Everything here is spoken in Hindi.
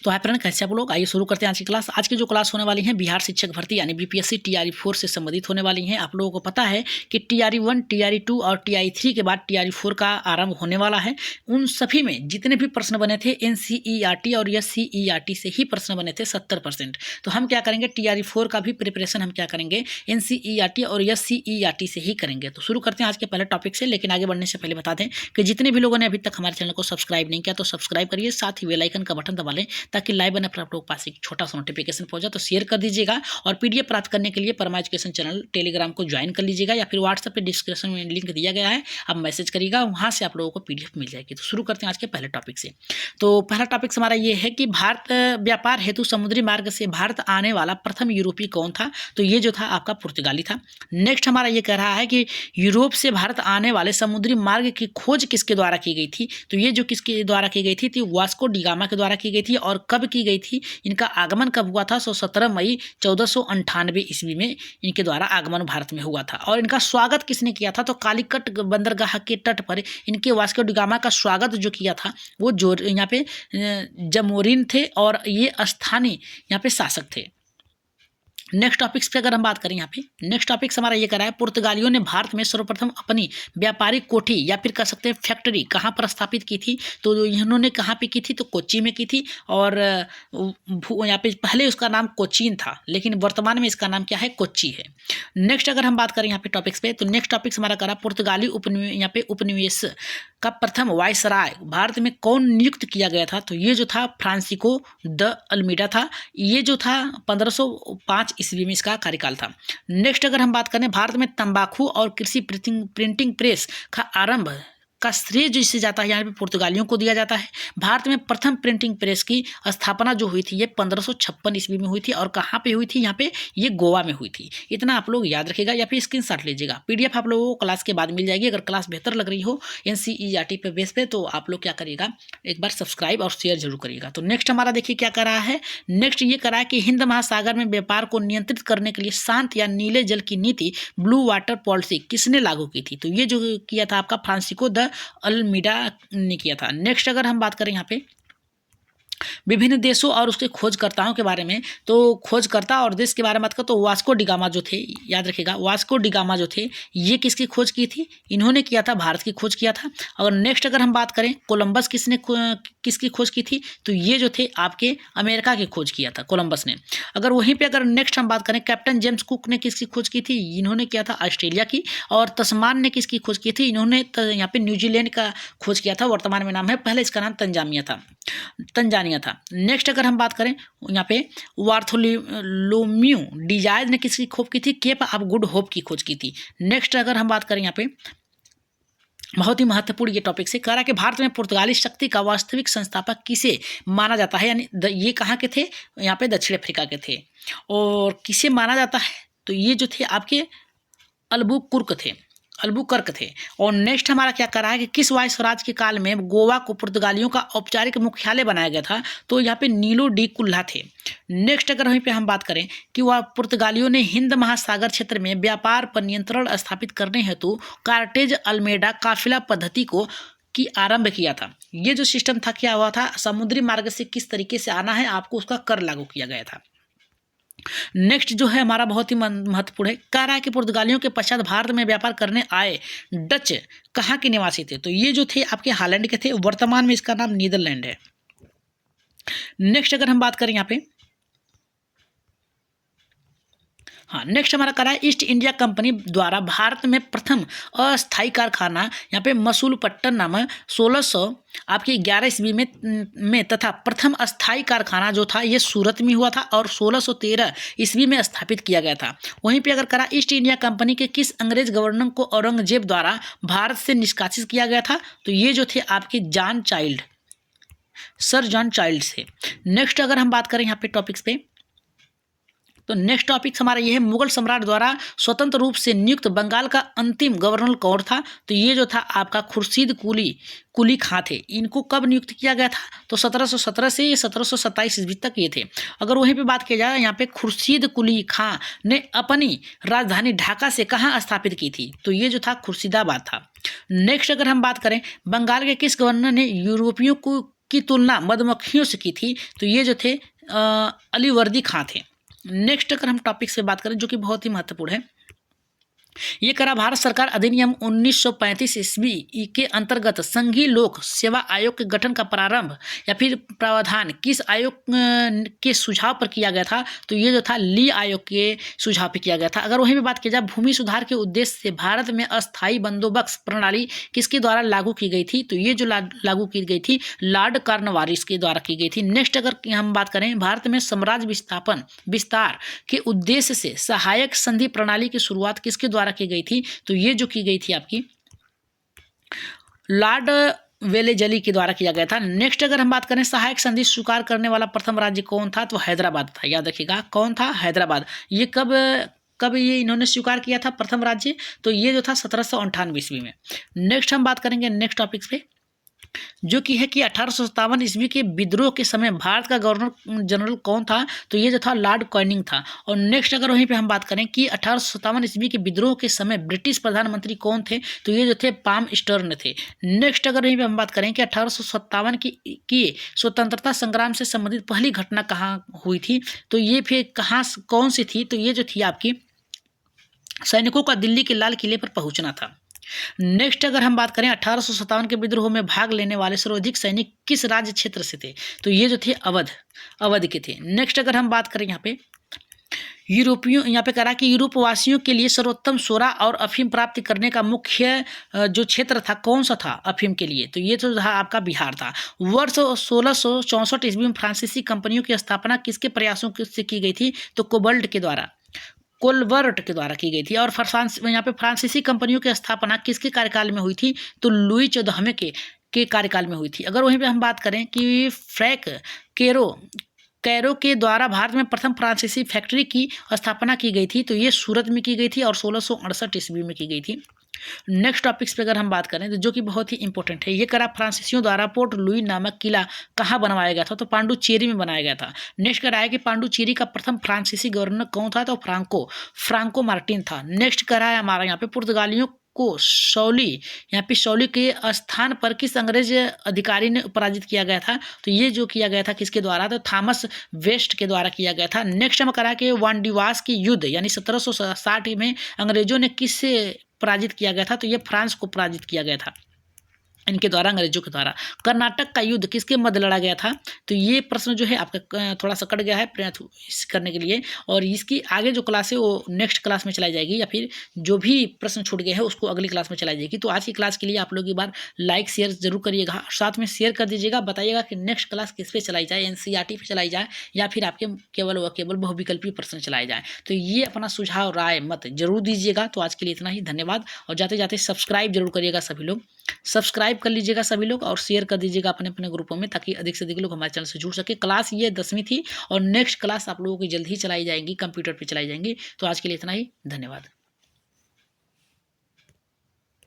तो हाय फ्रेंड, कैसे आप लोग? आइए शुरू करते हैं आज की क्लास। आज की जो क्लास होने वाली है बिहार शिक्षक भर्ती यानी बीपीएससी टीआरई 4 से संबंधित होने वाली हैं। आप लोगों को पता है कि टीआरई 1, टीआरई 2 और टीआरई 3 के बाद टीआरई 4 का आरंभ होने वाला है। उन सभी में जितने भी प्रश्न बने थे एनसीईआरटी और एससीईआरटी से ही प्रश्न बने थे 70%। तो हम क्या करेंगे, टीआरई 4 का भी प्रिपरेशन हम क्या करेंगे, एनसीईआरटी और एससीईआरटी से ही करेंगे। तो शुरू करते हैं आज के पहले टॉपिक से। लेकिन आगे बढ़ने से पहले बता दें कि जितने भी लोगों ने अभी तक हमारे चैनल को सब्सक्राइब नहीं किया तो सब्सक्राइब करिए, साथ ही बेल आइकन का बटन दबा लें ताकि लाइव बने पर आप लोग पास एक छोटा सा नोटिफिकेशन पहुंच जाए। तो शेयर कर दीजिएगा और पीडीएफ प्राप्त करने के लिए परमा एजुकेशन चैनल टेलीग्राम को ज्वाइन कर लीजिएगा या फिर व्हाट्सएप पे डिस्क्रिप्शन में लिंक दिया गया है, आप मैसेज करिएगा, वहां से आप लोगों को पीडीएफ मिल जाएगी। तो शुरू करते हैं आज के पहले टॉपिक से। तो पहला टॉपिक हमारा ये है कि भारत व्यापार हेतु समुद्री मार्ग से भारत आने वाला प्रथम यूरोपीय कौन था? तो ये जो था आपका पुर्तगाली था। नेक्स्ट हमारा ये कह रहा है कि यूरोप से भारत आने वाले समुद्री मार्ग की खोज किसके द्वारा की गई थी? तो ये जो किसके द्वारा की गई थी वास्को डी गामा के द्वारा की गई थी। और कब की गई थी, इनका आगमन कब हुआ था? 17 मई 1498 ईस्वी में इनके द्वारा आगमन भारत में हुआ था। और इनका स्वागत किसने किया था? तो कालीकट बंदरगाह के तट पर इनके वास्को डी गामा का स्वागत जो किया था वो जो यहाँ पे जमोरिन थे और ये स्थानीय यहाँ पे शासक थे। नेक्स्ट टॉपिक्स पे अगर हम बात करें, यहाँ पे नेक्स्ट टॉपिक्स हमारा ये करा है, पुर्तगालियों ने भारत में सर्वप्रथम अपनी व्यापारिक कोठी या फिर कह सकते हैं फैक्ट्री कहाँ पर स्थापित की थी? तो इन्होंने कहाँ पे की थी? तो कोच्चि में की थी। और यहाँ पे पहले उसका नाम कोचीन था, लेकिन वर्तमान में इसका नाम क्या है? कोच्चि है। नेक्स्ट अगर हम बात करें यहाँ पे टॉपिक्स पे, तो नेक्स्ट टॉपिक्स हमारा करा पुर्तगाली यहाँ पे उपनिवेश का प्रथम वायसराय भारत में कौन नियुक्त किया गया था? तो ये जो था फ्रांसिस्को द अल्मीडा था। ये जो था 1505 ईस्वी में इसका कार्यकाल था। नेक्स्ट अगर हम बात करें, भारत में तंबाकू और कृषि प्रिंटिंग प्रेस का आरंभ का श्रेय जिसे जाता है यहाँ पे पुर्तगालियों को दिया जाता है। भारत में प्रथम प्रिंटिंग प्रेस की स्थापना जो हुई थी ये 1556 ईस्वी में हुई थी। और कहाँ पे हुई थी? यहाँ पे ये गोवा में हुई थी। इतना आप लोग याद रखिएगा या फिर स्क्रीनशॉट लीजिएगा। पीडीएफ आप लोगों को क्लास के बाद मिल जाएगी। अगर क्लास बेहतर लग रही हो एनसीईआरटी पे बेस पे तो आप लोग क्या करिएगा, एक बार सब्सक्राइब और शेयर जरूर करिएगा। तो नेक्स्ट हमारा देखिए क्या कर रहा है। नेक्स्ट ये करा है कि हिंद महासागर में व्यापार को नियंत्रित करने के लिए शांत या नीले जल की नीति ब्लू वाटर पॉलिसी किसने लागू की थी? तो ये जो किया था आपका फ्रांसिस्को द अल्मीडा ने किया था। नेक्स्ट अगर हम बात करें यहाँ पे विभिन्न देशों और उसके खोजकर्ताओं के बारे में, तो खोजकर्ता और देश के बारे में बात करें तो वास्को डी गामा जो थे, याद रखिएगा वास्को डी गामा जो थे ये किसकी खोज की थी? इन्होंने किया था, भारत की खोज किया था। और नेक्स्ट अगर हम बात करें कोलंबस किसकी खोज की थी? तो ये जो थे आपके अमेरिका की खोज किया था कोलंबस ने। अगर वहीं पर अगर नेक्स्ट हम बात करें कैप्टन जेम्स कुक ने किसकी खोज की थी? इन्होंने किया था ऑस्ट्रेलिया की। और तस्मान ने किसकी खोज की थी? इन्होंने यहाँ पे न्यूजीलैंड का खोज किया था, वर्तमान में नाम है, पहले इसका नाम तंजानिया था। नेक्स्ट अगर हम बात करें यहाँ पे वार्थोलोम्यू डिजायज ने किसकी खोज की थी? केप ऑफ गुड होप की खोज की थी। नेक्स्ट अगर हम बात करें यहाँ पे बहुत ही महत्वपूर्ण ये टॉपिक से कह रहा है कि भारत में पुर्तगाली शक्ति का वास्तविक संस्थापक किसे माना जाता है? यानी ये कहाँ के थे? यहाँ पे दक्षिण अफ्रीका के थे। और किसे माना जाता है? तो ये जो थे आपके अल्बुकर्क थे। और नेक्स्ट हमारा क्या कर रहा है कि किस वायसराज के काल में गोवा को पुर्तगालियों का औपचारिक मुख्यालय बनाया गया था? तो यहाँ पे नीलो डी कुल्ला थे। नेक्स्ट अगर वहीं पे हम बात करें कि वह पुर्तगालियों ने हिंद महासागर क्षेत्र में व्यापार पर नियंत्रण स्थापित करने हेतु कार्टेज अल्मेडा काफिला पद्धति की आरंभ किया था। ये जो सिस्टम था क्या हुआ था? समुद्री मार्ग से किस तरीके से आना है आपको उसका कर लागू किया गया था। नेक्स्ट जो है हमारा बहुत ही महत्वपूर्ण है, कह रहा है कि पुर्तगालियों के पश्चात भारत में व्यापार करने आए डच कहाँ के निवासी थे? तो ये जो थे आपके हॉलैंड के थे, वर्तमान में इसका नाम नीदरलैंड है। नेक्स्ट अगर हम बात करें यहाँ पे, हाँ नेक्स्ट हमारा करा है ईस्ट इंडिया कंपनी द्वारा भारत में प्रथम अस्थायी कारखाना यहाँ पे मसूलपट्टनम 1600 आपकी 11 ईस्वी में तथा प्रथम अस्थायी कारखाना जो था ये सूरत में हुआ था और 1613 ईस्वी में स्थापित किया गया था। वहीं पे अगर करा ईस्ट इंडिया कंपनी के किस अंग्रेज गवर्नर को औरंगजेब द्वारा भारत से निष्कासित किया गया था? तो ये जो थे आपके सर जॉन चाइल्ड थे। नेक्स्ट अगर हम बात करें यहाँ पे टॉपिक्स पे, तो नेक्स्ट टॉपिक हमारा ये है मुगल सम्राट द्वारा स्वतंत्र रूप से नियुक्त बंगाल का अंतिम गवर्नर कौन था? तो ये जो था आपका खुर्शीद कुली खां थे। इनको कब नियुक्त किया गया था? तो 1717 से 1727 ईस्वी तक ये थे। अगर वहीं पे बात किया जाए यहाँ पे खुर्शीद कुली खां ने अपनी राजधानी ढाका से कहाँ स्थापित की थी? तो ये जो था खुर्शीदाबाद था। नेक्स्ट अगर हम बात करें बंगाल के किस गवर्नर ने यूरोपियों की तुलना मधुमक्खियों से की थी? तो ये जो थे अलीवर्दी खां थे। नेक्स्ट अगर हम टॉपिक से बात करें जो कि बहुत ही महत्वपूर्ण है, ये करा भारत सरकार अधिनियम 1935 ईस्वी के अंतर्गत संघीय लोक सेवा आयोग के गठन का प्रारंभ या फिर प्रावधान किस आयोग के सुझाव पर किया गया था? तो ये जो था ली आयोग के सुझाव पर किया गया था। अगर वहीं भी बात की जाए भूमि सुधार के उद्देश्य से भारत में अस्थायी बंदोबस्त प्रणाली किसके द्वारा लागू की गई थी? तो ये जो लागू की गई थी लॉर्ड कॉर्नवालिस के द्वारा की गई थी। नेक्स्ट अगर हम बात करें भारत में साम्राज्य विस्तार के उद्देश्य से सहायक संधि प्रणाली की शुरुआत किसके द्वारा की गई थी? तो ये जो की गई थी आपकी लॉर्ड वेलेजली के द्वारा किया गया था। नेक्स्ट अगर हम बात करें सहायक संधि स्वीकार करने वाला प्रथम राज्य कौन था? तो हैदराबाद था। याद रखिएगा कौन था? हैदराबाद। ये कब ये इन्होंने स्वीकार किया था प्रथम राज्य? तो ये जो था 1798 ईस्वी में। नेक्स्ट हम बात करेंगे नेक्स्ट टॉपिक्स पे जो कि है कि 1857 ईस्वी के विद्रोह के समय भारत का गवर्नर जनरल कौन था? तो ये जो था लॉर्ड कैनिंग था। और नेक्स्ट अगर वहीं पे हम बात करें कि 1857 ईस्वी के विद्रोह के समय ब्रिटिश प्रधानमंत्री कौन थे? तो ये जो थे पाम स्टर्न थे। नेक्स्ट अगर वहीं पे हम बात करें कि 1857 की स्वतंत्रता संग्राम से संबंधित पहली घटना कहाँ हुई थी? तो ये फिर कौन सी थी? तो ये जो थी आपकी सैनिकों का दिल्ली के लाल किले पर पहुंचना था। नेक्स्ट अगर हम बात करें 1857 के विद्रोह में भाग लेने वाले सर्वाधिक सैनिक किस राज्य क्षेत्र से थे? तो ये जो थे अवध के थे। नेक्स्ट अगर हम बात करें यहाँ पे करा कि यूरोपवासियों के लिए सर्वोत्तम सोरा और अफीम प्राप्त करने का मुख्य जो क्षेत्र था कौन सा था अफीम के लिए? तो ये तो था आपका बिहार था। वर्ष 1664 ईस्वी में फ्रांसीसी कंपनियों की स्थापना किसके प्रयासों से की गई थी? तो कोलबर्ट के द्वारा की गई थी। और यहाँ पे फ्रांसीसी कंपनियों की स्थापना किसके कार्यकाल में हुई थी? तो लुई 14वें के कार्यकाल में हुई थी। अगर वहीं पे हम बात करें कि फ्रैंक कैरो के द्वारा भारत में प्रथम फ्रांसीसी फैक्ट्री की स्थापना की गई थी, तो ये सूरत में की गई थी और 1668 ईस्वी में की गई थी। नेक्स्ट टॉपिक्स पे अगर हम बात करें तो जो कि बहुत ही इंपॉर्टेंट है, ये करा फ्रांसीसियों द्वारा पोर्ट लुई नामक किला कहाँ बनवाया गया था? तो पांडुचेरी में बनाया गया था। नेक्स्ट करा है कि पांडुचेरी का प्रथम फ्रांसीसी गवर्नर कौन था? तो फ्रांको मार्टिन था। नेक्स्ट करा है हमारा यहाँ पे पुर्तगालियों को शौली के स्थान पर किस अंग्रेज अधिकारी ने पराजित किया गया था? तो ये जो किया गया था किसके द्वारा? तो थॉमस वेस्ट के द्वारा किया गया था। नेक्स्ट हम करा के वांडीवास की युद्ध यानी 1760 में अंग्रेजों ने किससे पराजित किया गया था? तो ये फ्रांस को पराजित किया गया था इनके द्वारा, अंग्रेजों के द्वारा। कर्नाटक का युद्ध किसके मध्य लड़ा गया था? तो ये प्रश्न जो है आपका थोड़ा सा कट गया है प्रयास करने के लिए, और इसकी आगे जो क्लास है वो नेक्स्ट क्लास में चलाई जाएगी, या फिर जो भी प्रश्न छूट गए हैं उसको अगली क्लास में चलाई जाएगी। तो आज की क्लास के लिए आप लोग एक बार लाइक शेयर जरूर करिएगा, साथ में शेयर कर दीजिएगा, बताइएगा कि नेक्स्ट क्लास किस पे चलाई जाए, NCERT पे चलाई जाए या फिर आपके केवल बहुविकल्पी प्रश्न चलाए जाए। तो ये अपना सुझाव राय मत जरूर दीजिएगा। तो आज के लिए इतना ही, धन्यवाद। और जाते जाते सब्सक्राइब जरूर करिएगा, सभी लोग सब्सक्राइब कर लीजिएगा सभी लोग, और शेयर कर दीजिएगा अपने अपने ग्रुपों में, ताकि अधिक से अधिक लोग हमारे चैनल से जुड़ सके। क्लास ये 10वीं थी और नेक्स्ट क्लास आप लोगों की जल्द ही चलाई जाएंगी, कंप्यूटर पे चलाई जाएंगी। तो आज के लिए इतना ही, धन्यवाद।